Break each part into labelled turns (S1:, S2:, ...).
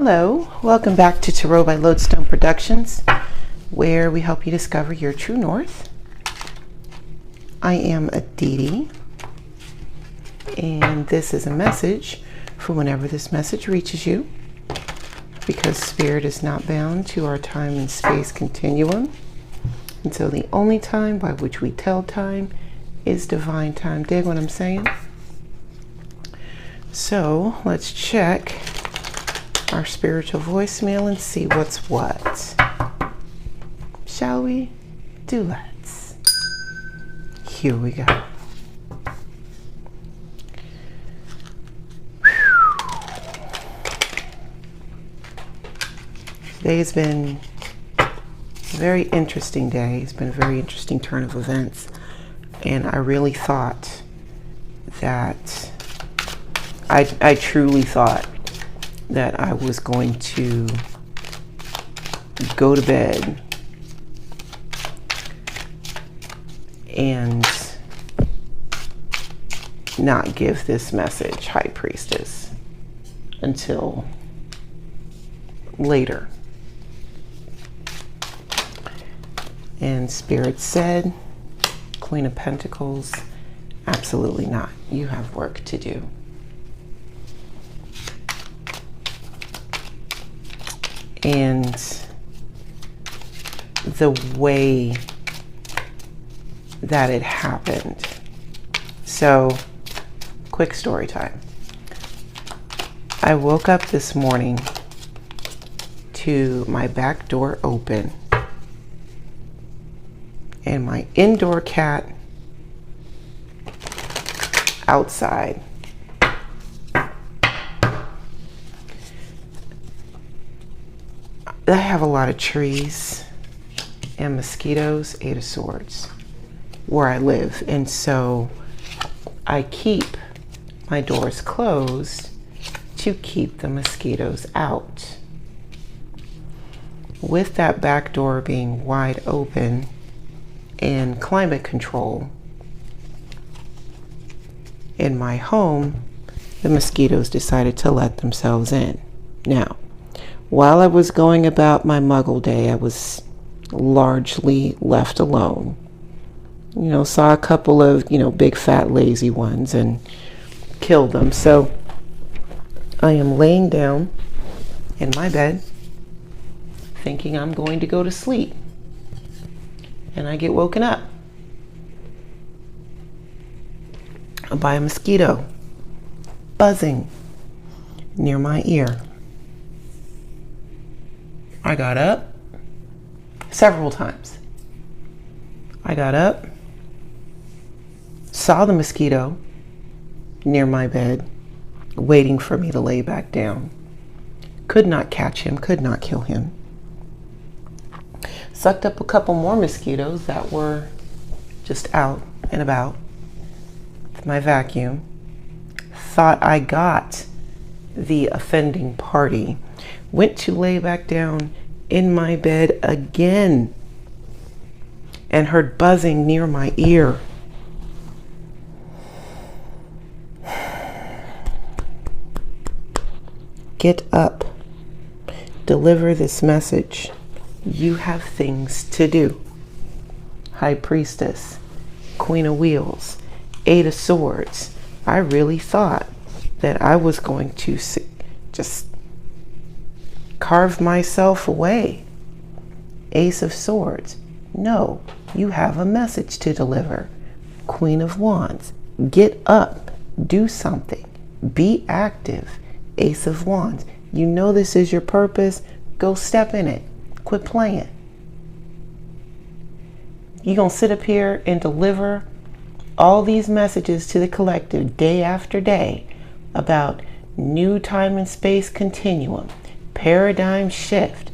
S1: Hello, welcome back to Tarot by Lodestone Productions, where we help you discover your true north. I am Aditi, and this is a message for whenever this message reaches you, because Spirit is not bound to our time and space continuum, and so the only time by which we tell time is divine time. Dig what I'm saying? So let's check our spiritual voicemail and see what's what. Shall we? Do let's. Here we go. Today has been a very interesting day. It's been a very interesting turn of events. And I really thought that, I truly thought that I was going to go to bed and not give this message, High Priestess, until later. And Spirit said, Queen of Pentacles, absolutely not. You have work to do. And the way that it happened. So, quick story time. I woke up this morning to my back door open and my indoor cat outside. I have a lot of trees and mosquitoes, 8 of Swords, where I live. And so I keep my doors closed to keep the mosquitoes out. With that back door being wide open and climate control in my home, the mosquitoes decided to let themselves in. Now, while I was going about my muggle day, I was largely left alone. You know, saw a couple of, big fat lazy ones and killed them. So I am laying down in my bed thinking I'm going to go to sleep. And I get woken up by a mosquito buzzing near my ear. I got up several times. I got up, saw the mosquito near my bed, waiting for me to lay back down. Could not catch him, could not kill him. Sucked up a couple more mosquitoes that were just out and about with my vacuum. Thought I got the offending party. Went to lay back down in my bed again and heard buzzing near my ear. Get up. Deliver this message. You have things to do. High Priestess, Queen of Wheels, 8 of Swords. I really thought that I was going to just carve myself away. Ace of Swords. No, you have a message to deliver. Queen of Wands. Get up. Do something. Be active. Ace of Wands. You know this is your purpose. Go step in it. Quit playing. You're going to sit up here and deliver all these messages to the collective day after day about new time and space continuum, paradigm shift,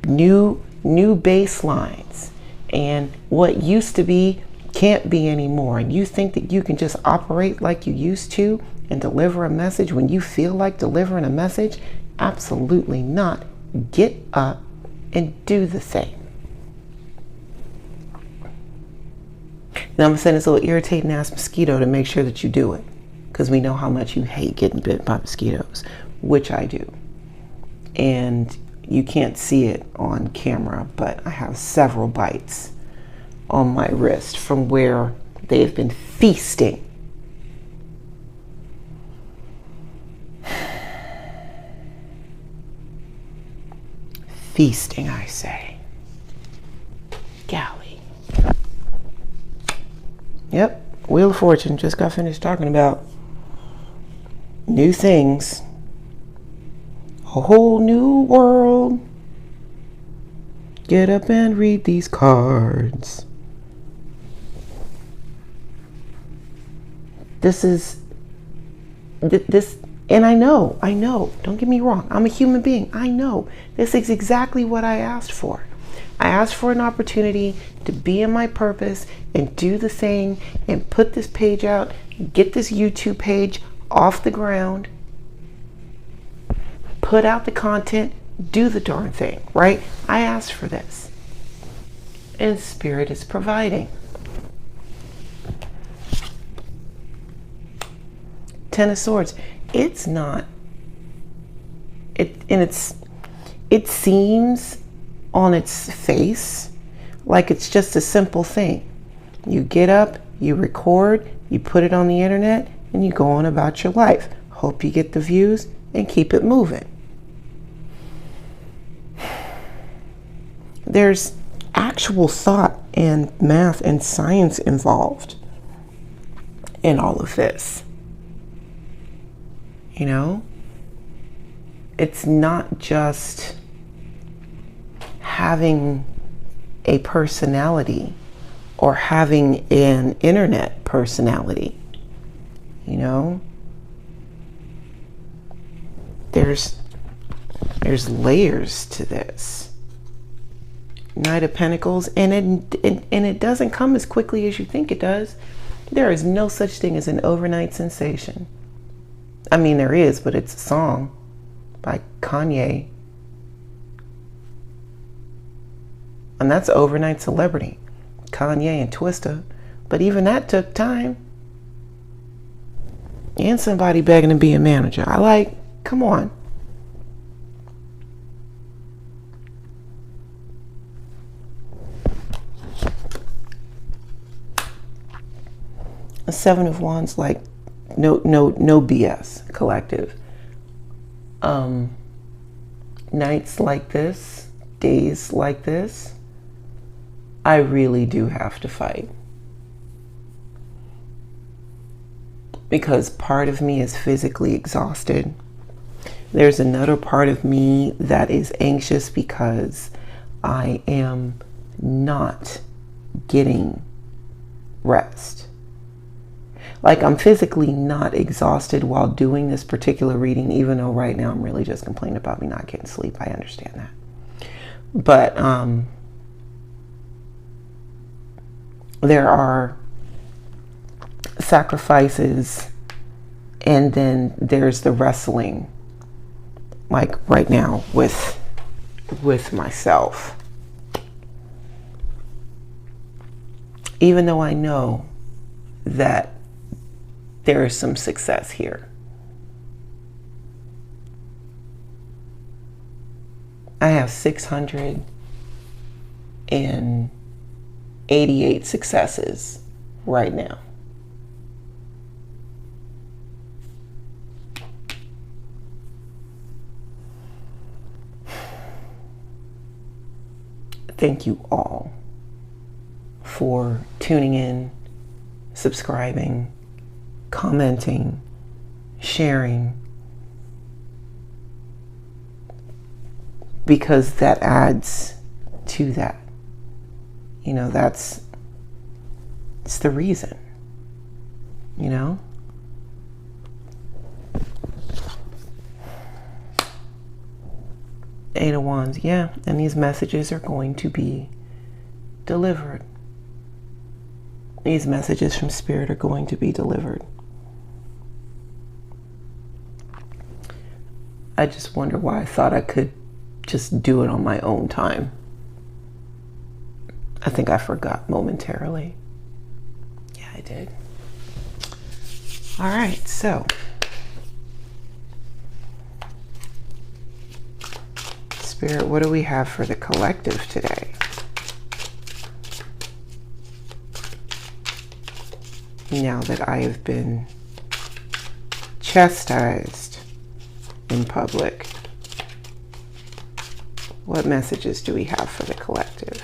S1: new baselines, and what used to be can't be anymore. And you think that you can just operate like you used to and deliver a message when you feel like delivering a message? Absolutely not. Get up and do the thing. Now I'm going to send this little irritating ass mosquito to make sure that you do it, because we know how much you hate getting bit by mosquitoes, which I do. and you can't see it on camera, but I have several bites on my wrist from where they've been feasting. Feasting, I say. Golly. Yep, Wheel of Fortune. Just got finished talking about new things. A whole new world. Get up and read these cards. This, and I know, don't get me wrong. I'm a human being. I know this is exactly what I asked for. I asked for an opportunity to be in my purpose and do the thing and put this page out, get this YouTube page off the ground, put out the content, do the darn thing, right? I asked for this. And Spirit is providing. Ten of Swords. It's not. It seems on its face like it's just a simple thing. You get up, you record, you put it on the internet, and you go on about your life. Hope you get the views and keep it moving. There's actual thought and math and science involved in all of this. You know, it's not just having a personality or having an internet personality. You know, there's layers to this. Knight of Pentacles, and it doesn't come as quickly as you think it does. There is no such thing as an overnight sensation. I mean, there is, but it's a song by Kanye. And that's overnight celebrity. Kanye and Twista. But even that took time. And somebody begging to be a manager. Come on. A Seven of Wands, no BS, collective. Nights like this, days like this, I really do have to fight. Because part of me is physically exhausted. There's another part of me that is anxious because I am not getting rest. I'm physically not exhausted while doing this particular reading, even though right now I'm really just complaining about me not getting sleep. I understand that. But there are sacrifices, and then there's the wrestling, right now with myself. Even though I know that there is some success here. I have 688 successes right now. Thank you all for tuning in, subscribing, commenting, sharing, because that adds to that. You know, it's the reason, you know? Eight of Wands, yeah, and these messages are going to be delivered. These messages from Spirit are going to be delivered. I just wonder why I thought I could just do it on my own time. I think I forgot momentarily. Yeah, I did. All right, so Spirit, what do we have for the collective today? Now that I have been chastised in public, what messages do we have for the collective?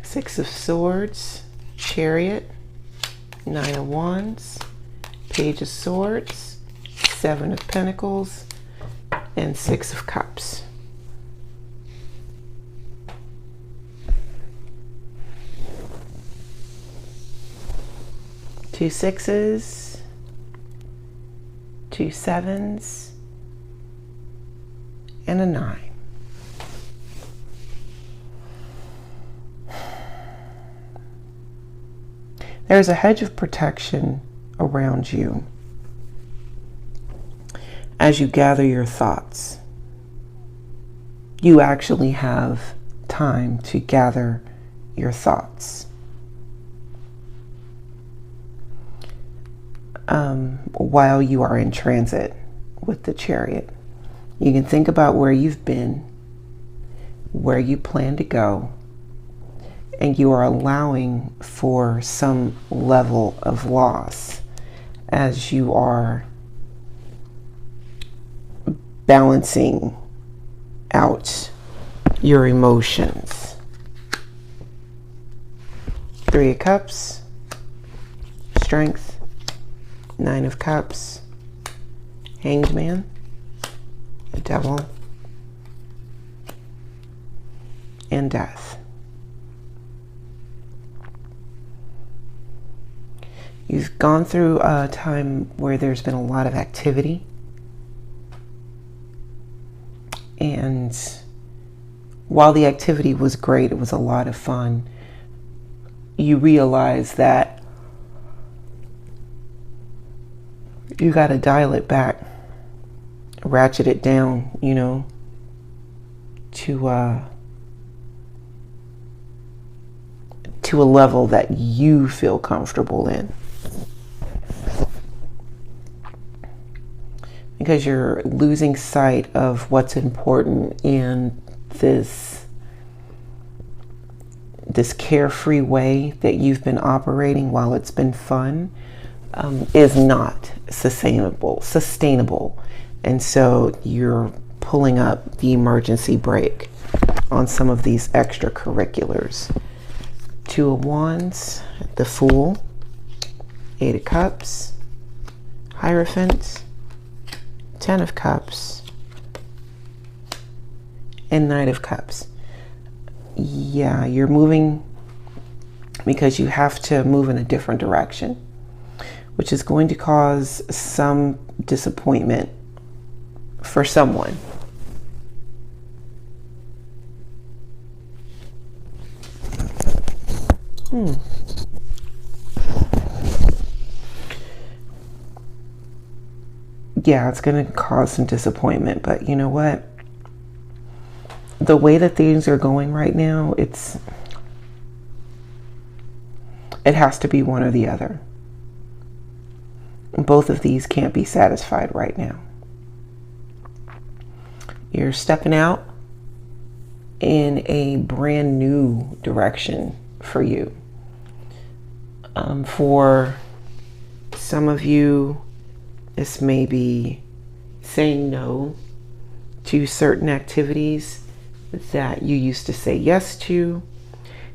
S1: Six of Swords, Chariot, Nine of Wands, Page of Swords, Seven of Pentacles, and Six of Cups. Two sixes, two sevens, and a 9. There's a hedge of protection around you as you gather your thoughts. You actually have time to gather your thoughts. While you are in transit with the Chariot, you can think about where you've been, where you plan to go, and you are allowing for some level of loss as you are balancing out your emotions. Three of Cups, Strength, Nine of Cups, Hanged Man, the Devil, and Death. You've gone through a time where there's been a lot of activity, and while the activity was great, it was a lot of fun, you realize that you got to dial it back, ratchet it down, you know, to a level that you feel comfortable in. Because you're losing sight of what's important in this carefree way that you've been operating while it's been fun. Is not sustainable. And so you're pulling up the emergency brake on some of these extracurriculars. Two of Wands, the Fool, Eight of Cups, Hierophant, Ten of Cups, and Knight of Cups. Yeah, you're moving because you have to move in a different direction, which is going to cause some disappointment for someone. Yeah, it's going to cause some disappointment, but you know what? The way that things are going right now, it has to be one or the other. Both of these can't be satisfied right now. You're stepping out in a brand new direction for you. For some of you, this may be saying no to certain activities that you used to say yes to,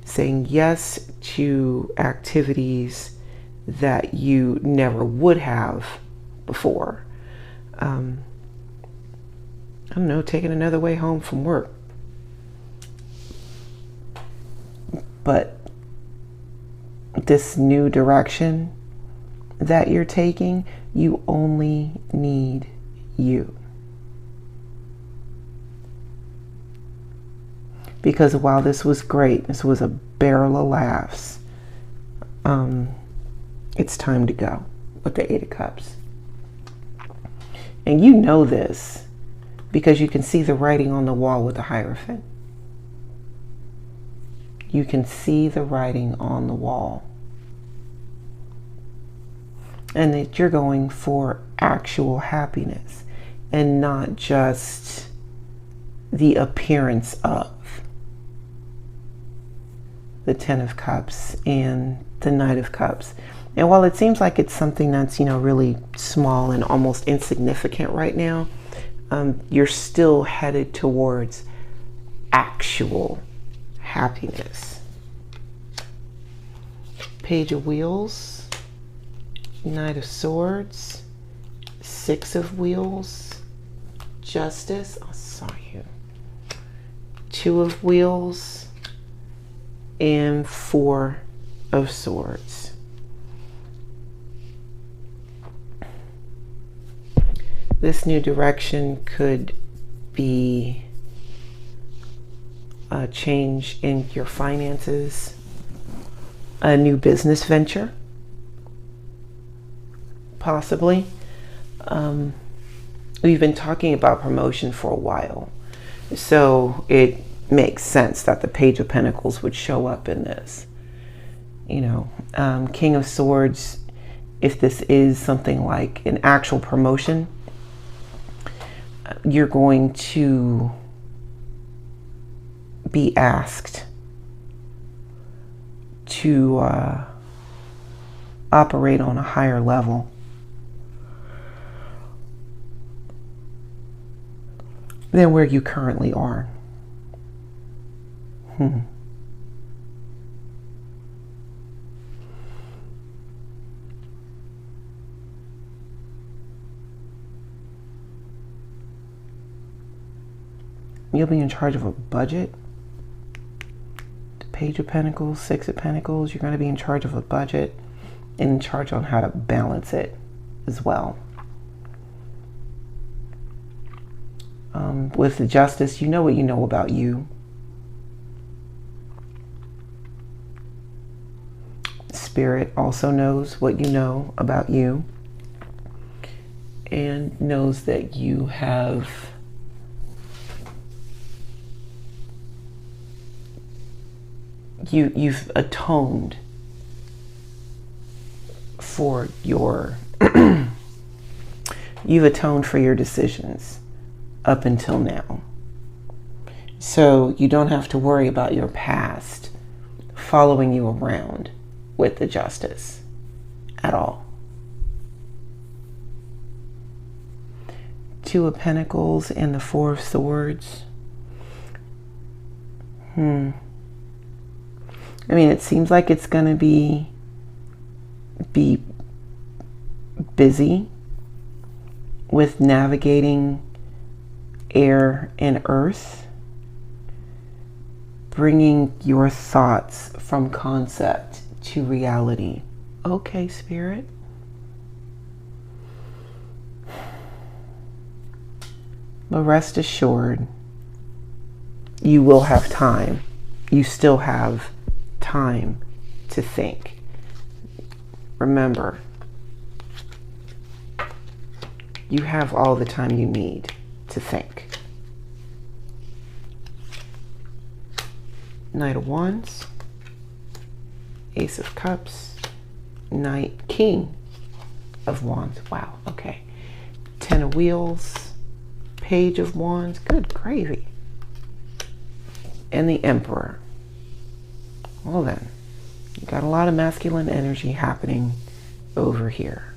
S1: saying yes to activities that you never would have before. I don't know, taking another way home from work. But this new direction that you're taking, you only need you. Because while this was great, this was a barrel of laughs, it's time to go with the Eight of Cups. And you know this because you can see the writing on the wall with the Hierophant. You can see the writing on the wall. and that you're going for actual happiness and not just the appearance of. The Ten of Cups and the Knight of Cups. And while it seems like it's something that's, really small and almost insignificant right now, you're still headed towards actual happiness. Page of Wheels, Knight of Swords, Six of Wheels, Justice, I saw you, Two of Wheels, and Four of Swords. This new direction could be a change in your finances, a new business venture, possibly. We've been talking about promotion for a while, so it makes sense that the Page of Pentacles would show up in this. King of Swords, if this is something like an actual promotion, you're going to be asked to operate on a higher level than where you currently are. You'll be in charge of a budget. The Page of Pentacles, Six of Pentacles, you're going to be in charge of a budget and in charge on how to balance it as well. With the Justice, you know what you know about you. Spirit also knows what you know about you and knows that you have you've atoned for your you've atoned for your decisions up until now. So you don't have to worry about your past following you around with the Justice at all. Two of Pentacles and the Four of Swords. I mean, it seems like it's going to be busy with navigating air and earth, bringing your thoughts from concept to reality. Okay, Spirit. But rest assured, you will have time. You still have time to think. Remember, you have all the time you need to think. Knight of Wands, Ace of Cups, King of Wands. Wow, okay. Ten of Wheels, Page of Wands, good gravy. And the Emperor. Well then, you got a lot of masculine energy happening over here.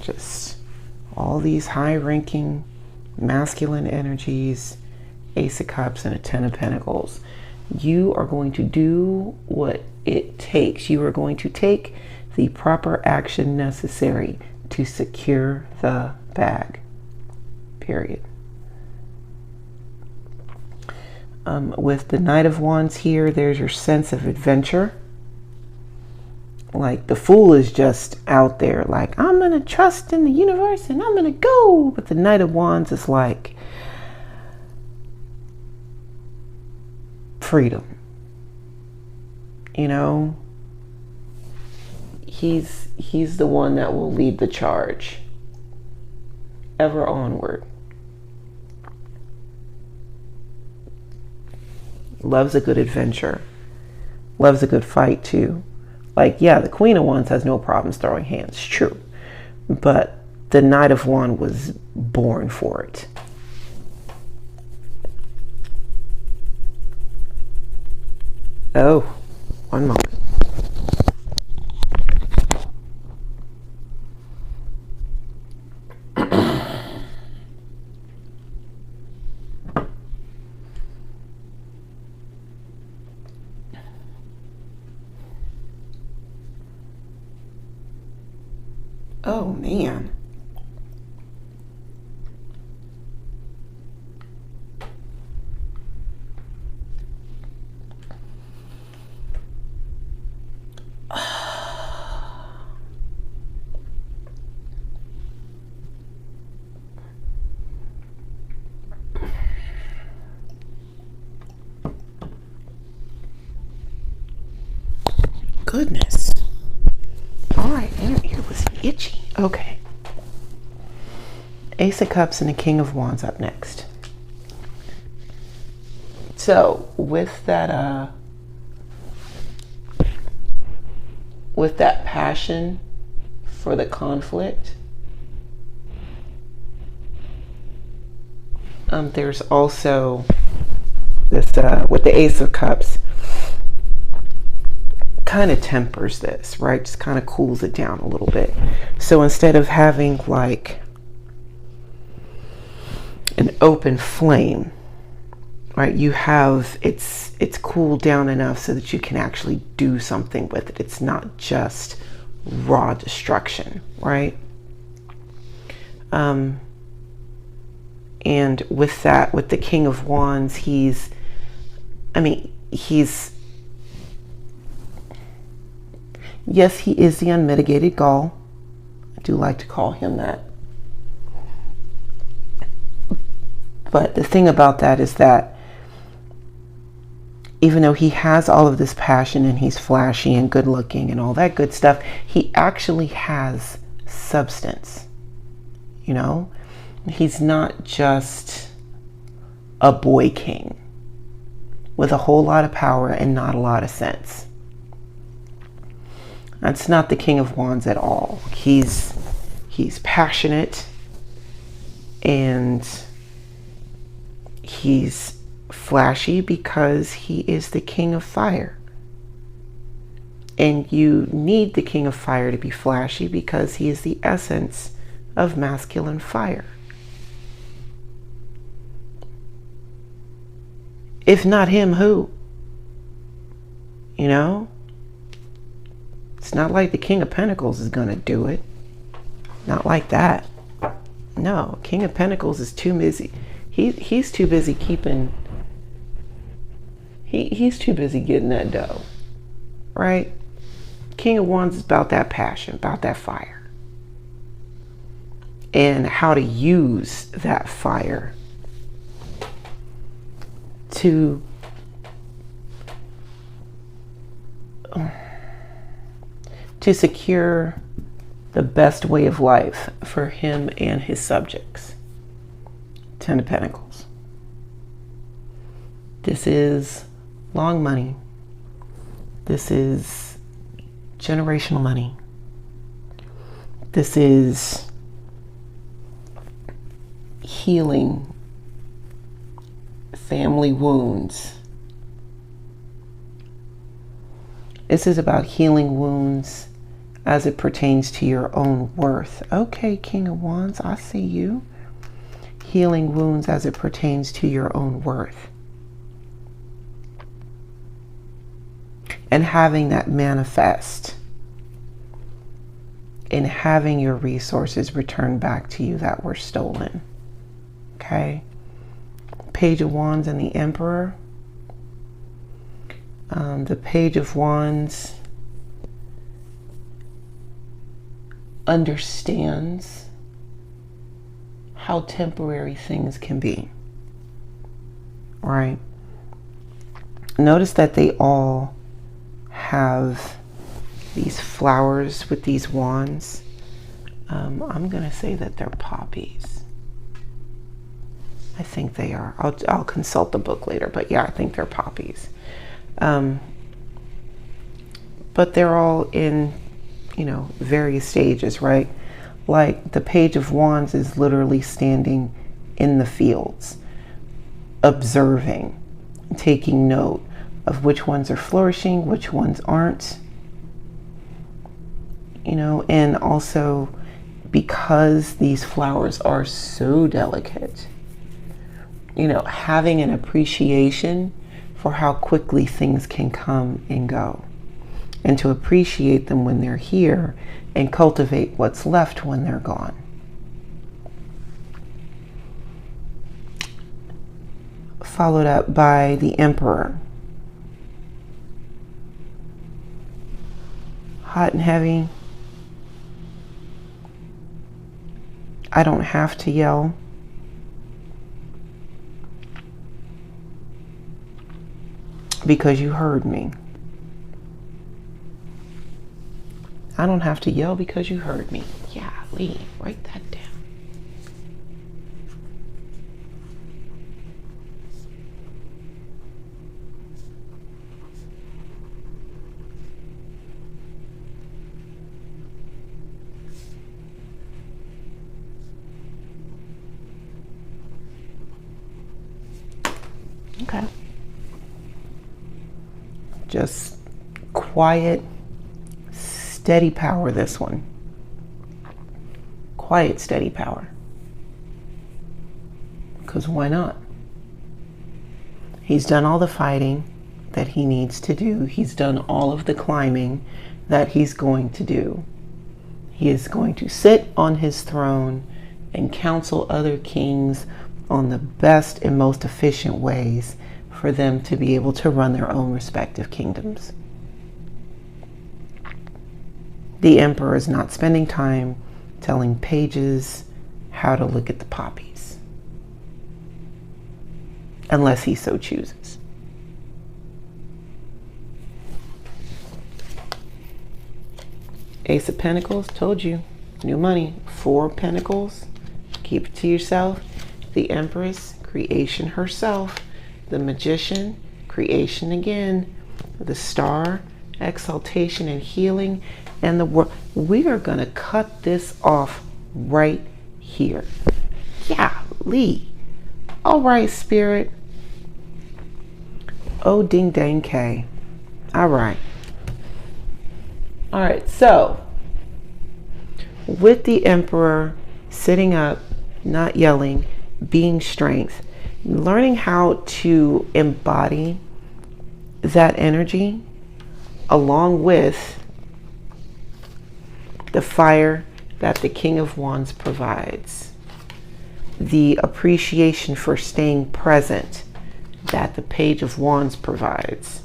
S1: Just all these high-ranking masculine energies, Ace of Cups and a Ten of Pentacles. You are going to do what it takes. You are going to take the proper action necessary to secure the bag. Period. With the Knight of Wands here, there's your sense of adventure. Like the Fool is just out there like, I'm going to trust in the universe and I'm going to go. But the Knight of Wands is like freedom. You know, he's the one that will lead the charge. Ever onward. Loves a good adventure. Loves a good fight too. Like, yeah, the Queen of Wands has no problems throwing hands. True. but the Knight of Wands was born for it. Oh, one moment. Oh, man. Goodness. All right, and ear was itchy. Okay. Ace of Cups and the King of Wands up next. So with that passion for the conflict, there's also this with the Ace of Cups, kind of tempers this, right? Just kind of cools it down a little bit. So instead of having like an open flame, right, you have it's cooled down enough so that you can actually do something with it. It's not just raw destruction, right? And with that, with the King of Wands, he's yes, he is the unmitigated Gaul. I do like to call him that. But the thing about that is that even though he has all of this passion and he's flashy and good looking and all that good stuff, he actually has substance. You know, he's not just a boy king with a whole lot of power and not a lot of sense. That's not the King of Wands at all. He's passionate, and he's flashy because he is the King of Fire. And you need the King of Fire to be flashy because he is the essence of masculine fire. If not him, who? You know? It's not like the King of Pentacles is going to do it. Not like that. No, King of Pentacles is too busy. He's too busy keeping... He's too busy getting that dough. Right? King of Wands is about that passion, about that fire. And how to use that fire to secure the best way of life for him and his subjects. Ten of Pentacles. This is long money. This is generational money. This is healing family wounds. This is about healing wounds as it pertains to your own worth. Okay, King of Wands, I see you. Healing wounds as it pertains to your own worth. And having that manifest. And having your resources returned back to you that were stolen. Okay? Page of Wands and the Emperor. The Page of Wands understands how temporary things can be. Right? Notice that they all have these flowers with these wands. I'm going to say that they're poppies. I think they are. I'll consult the book later, but yeah, I think they're poppies. But they're all in, various stages, right? Like the Page of Wands is literally standing in the fields, observing, taking note of which ones are flourishing, which ones aren't. You know, and also because these flowers are so delicate, you know, having an appreciation for how quickly things can come and go, and to appreciate them when they're here and cultivate what's left when they're gone. Followed up by the Emperor. Hot and heavy. I don't have to yell. Because you heard me. I don't have to yell because you heard me. Yeah, Lee, write that down. Okay. Just quiet, steady power, this one. Quiet, steady power. Because why not? He's done all the fighting that he needs to do. He's done all of the climbing that he's going to do. He is going to sit on his throne and counsel other kings on the best and most efficient ways for them to be able to run their own respective kingdoms. The Emperor is not spending time telling pages how to look at the poppies, unless he so chooses. Ace of Pentacles, told you, new money. 4 of Pentacles, keep it to yourself. The Empress, creation herself. The Magician, creation again. The Star, exaltation and healing. And the world. We are going to cut this off right here. Yeah, Lee. All right, Spirit. Oh, ding dang K. All right. All right, so with the Emperor sitting up, not yelling, being strength, learning how to embody that energy along with the fire that the King of Wands provides, the appreciation for staying present that the Page of Wands provides.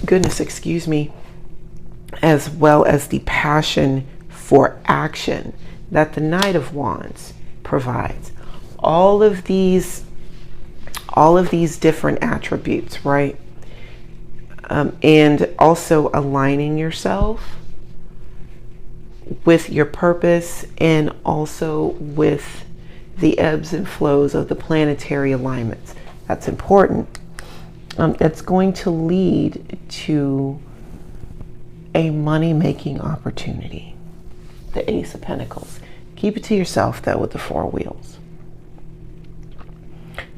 S1: Goodness, excuse me, as well as the passion for action that the Knight of Wands provides. All of these different attributes, right? And also aligning yourself with your purpose and also with the ebbs and flows of the planetary alignments. That's important. That's going to lead to a money-making opportunity. The Ace of Pentacles. Keep it to yourself, though, with the 4 wheels.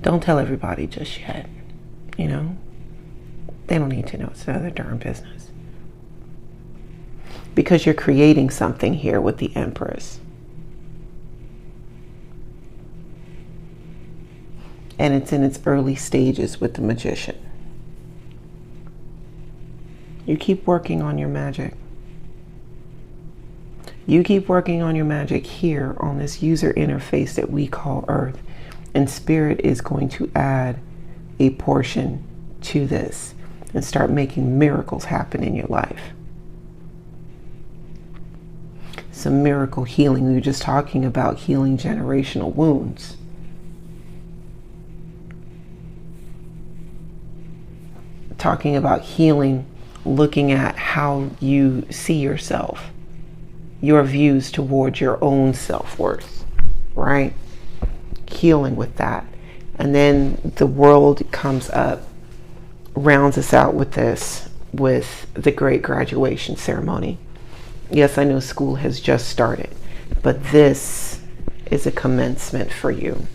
S1: Don't tell everybody just yet. You know? They don't need to know. It's none of their darn business. Because you're creating something here with the Empress. And it's in its early stages with the Magician. You keep working on your magic. You keep working on your magic here on this user interface that we call Earth. And Spirit is going to add a portion to this and start making miracles happen in your life. Some miracle healing. We were just talking about healing generational wounds. Talking about healing, looking at how you see yourself, your views towards your own self-worth, right? Healing with that. And then the world comes up, rounds us out with this, with the great graduation ceremony. Yes, I know school has just started, but this is a commencement for you.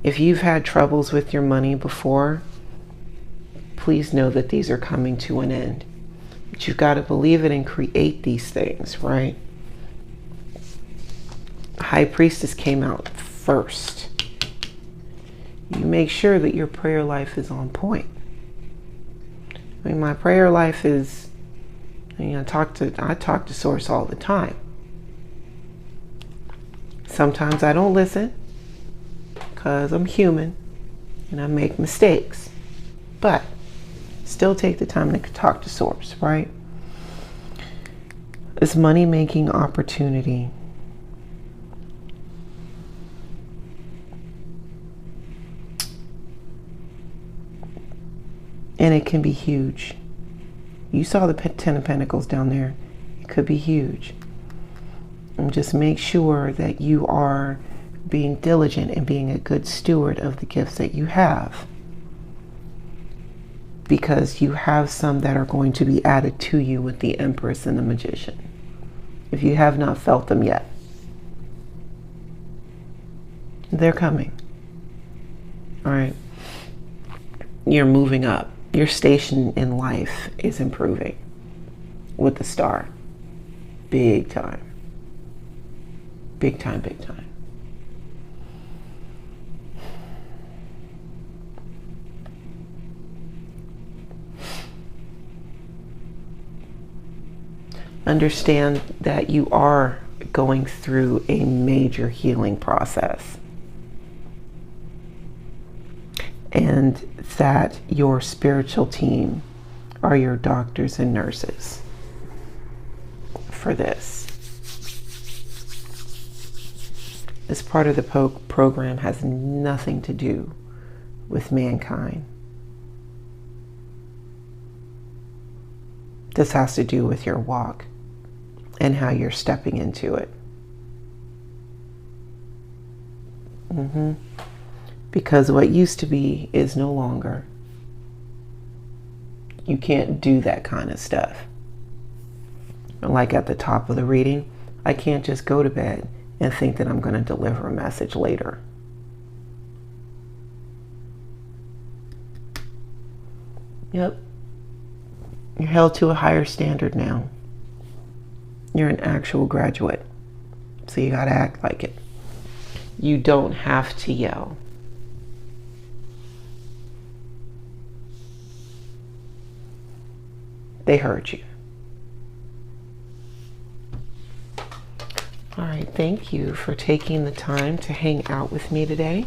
S1: If you've had troubles with your money before, please know that these are coming to an end. But you've got to believe it and create these things, right? High Priestess came out first. You make sure that your prayer life is on point. I mean, my prayer life is, I talk to Source all the time. Sometimes I don't listen because I'm human and I make mistakes, but still take the time to talk to Source, right? This money-making opportunity. And it can be huge. You saw the 10 of Pentacles down there. It could be huge. And just make sure that you are being diligent and being a good steward of the gifts that you have. Because you have some that are going to be added to you with the Empress and the Magician. If you have not felt them yet. They're coming. All right. You're moving up. Your station in life is improving with the star. Big time. Big time, big time. Understand that you are going through a major healing process. And that your spiritual team are your doctors and nurses for this. This part of the program has nothing to do with mankind. This has to do with your walk and how you're stepping into it. Because what used to be is no longer. You can't do that kind of stuff. Like at the top of the reading, I can't just go to bed and think that I'm going to deliver a message later. Yep. You're held to a higher standard now. You're an actual graduate. So you got to act like it. You don't have to yell. They heard you. All right, thank you for taking the time to hang out with me today.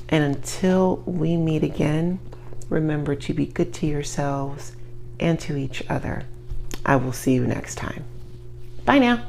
S1: And until we meet again, remember to be good to yourselves and to each other. I will see you next time. Bye now.